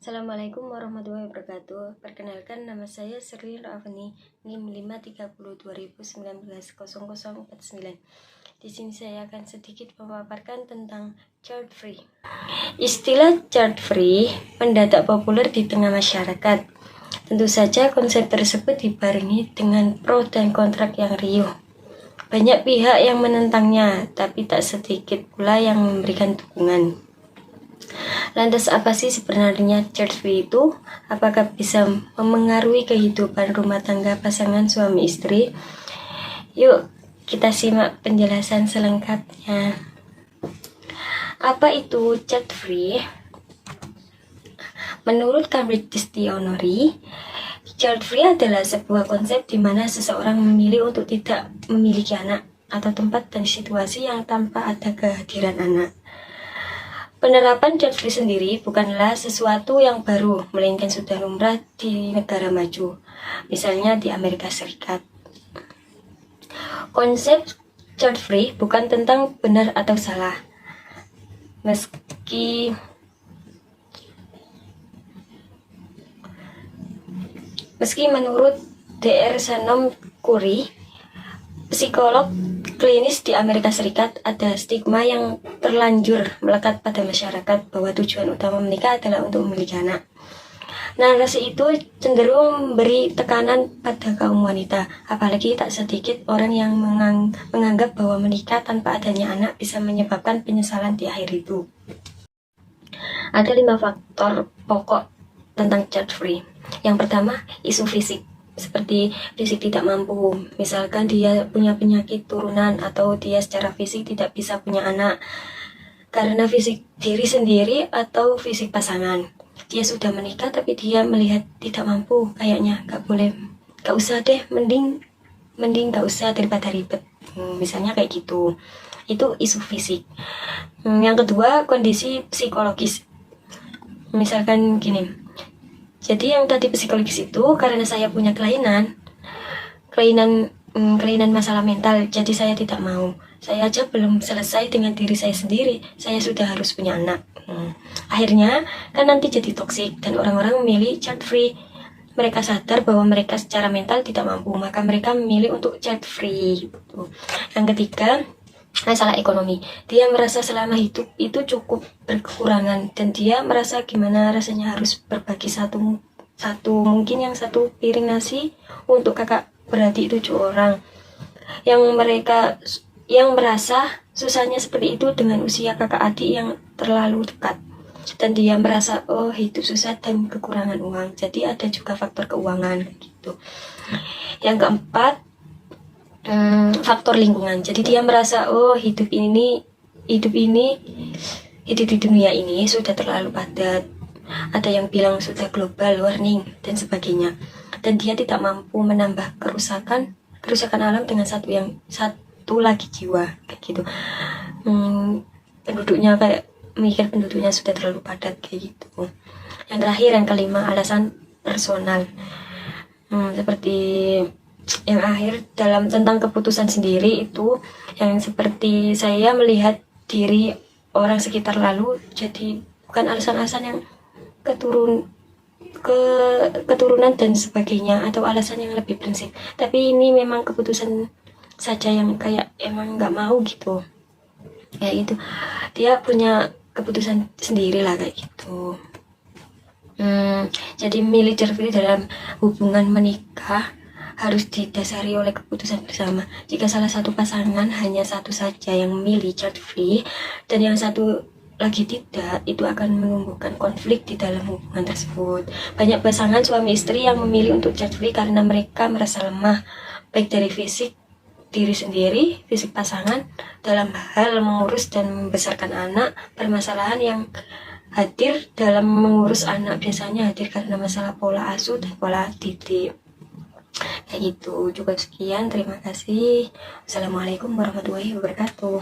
Assalamualaikum warahmatullahi wabarakatuh. Perkenalkan, nama saya Sri Rafani, NIM 530-2019-0049. Di sini saya akan sedikit memaparkan tentang child free. Istilah child free mendadak populer di tengah masyarakat. Tentu saja konsep tersebut dibarengi dengan pro dan kontra yang riuh. Banyak pihak yang menentangnya, tapi tak sedikit pula yang memberikan dukungan. Lantas apa sih sebenarnya child free itu? Apakah bisa memengaruhi kehidupan rumah tangga pasangan suami istri? Yuk kita simak penjelasan selengkapnya. Apa itu child free? Menurut Cambridge Dictionary, child free adalah sebuah konsep di mana seseorang memilih untuk tidak memiliki anak atau tempat dan situasi yang tanpa ada kehadiran anak. Penerapan child free sendiri bukanlah sesuatu yang baru, melainkan sudah lumrah di negara maju, misalnya di Amerika Serikat. Konsep child free bukan tentang benar atau salah, meski menurut Dr. Shannon Curry, psikolog klinis di Amerika Serikat, ada stigma yang terlanjur melekat pada masyarakat bahwa tujuan utama menikah adalah untuk memiliki anak. Narasi itu cenderung memberi tekanan pada kaum wanita, apalagi tak sedikit orang yang menganggap bahwa menikah tanpa adanya anak bisa menyebabkan penyesalan di akhir hidup. Ada 5 faktor pokok tentang child free. Yang pertama, isu fisik. Seperti fisik tidak mampu, misalkan dia punya penyakit turunan atau dia secara fisik tidak bisa punya anak karena fisik diri sendiri atau fisik pasangan. Dia sudah menikah tapi dia melihat tidak mampu, kayaknya gak usah deh, mending gak usah daripada ribet. Misalnya kayak gitu. Itu isu fisik. Yang kedua, kondisi psikologis. Misalkan gini, jadi yang tadi psikologis itu karena saya punya kelainan masalah mental, jadi saya tidak mau. Saya aja belum selesai dengan diri saya sendiri, saya sudah harus punya anak. Akhirnya kan nanti jadi toksik dan orang-orang memilih child free. Mereka sadar bahwa mereka secara mental tidak mampu, maka mereka memilih untuk child free gitu. Yang ketiga, masalah ekonomi. Dia merasa selama hidup itu cukup berkekurangan dan dia merasa gimana rasanya harus berbagi satu mungkin yang satu piring nasi untuk kakak beradik 7 orang yang merasa susahnya seperti itu dengan usia kakak adik yang terlalu dekat, dan dia merasa hidup susah dan kekurangan uang. Jadi ada juga faktor keuangan gitu. Yang keempat, faktor lingkungan. Jadi dia merasa hidup di dunia ini sudah terlalu padat. Ada yang bilang sudah global warming dan sebagainya. Dan dia tidak mampu menambah kerusakan alam dengan satu lagi jiwa kayak gitu. Penduduknya sudah terlalu padat kayak gitu. Yang terakhir, yang kelima, alasan personal. Seperti yang akhir dalam tentang keputusan sendiri itu yang seperti saya melihat diri orang sekitar lalu, jadi bukan alasan-alasan yang keturunan dan sebagainya atau alasan yang lebih prinsip, tapi ini memang keputusan saja yang kayak emang nggak mau gitu, kayak gitu. Dia punya keputusan sendiri lah kayak gitu. Jadi milih child free dalam hubungan menikah harus didasari oleh keputusan bersama. Jika salah satu pasangan hanya satu saja yang memilih child free dan yang satu lagi tidak, itu akan menumbuhkan konflik di dalam hubungan tersebut. Banyak pasangan suami istri yang memilih untuk child free karena mereka merasa lemah, baik dari fisik diri sendiri, fisik pasangan, dalam hal mengurus dan membesarkan anak. Permasalahan yang hadir dalam mengurus anak biasanya hadir karena masalah pola asuh dan pola didik. Kayak gitu. Cukup sekian, terima kasih. Assalamualaikum warahmatullahi wabarakatuh.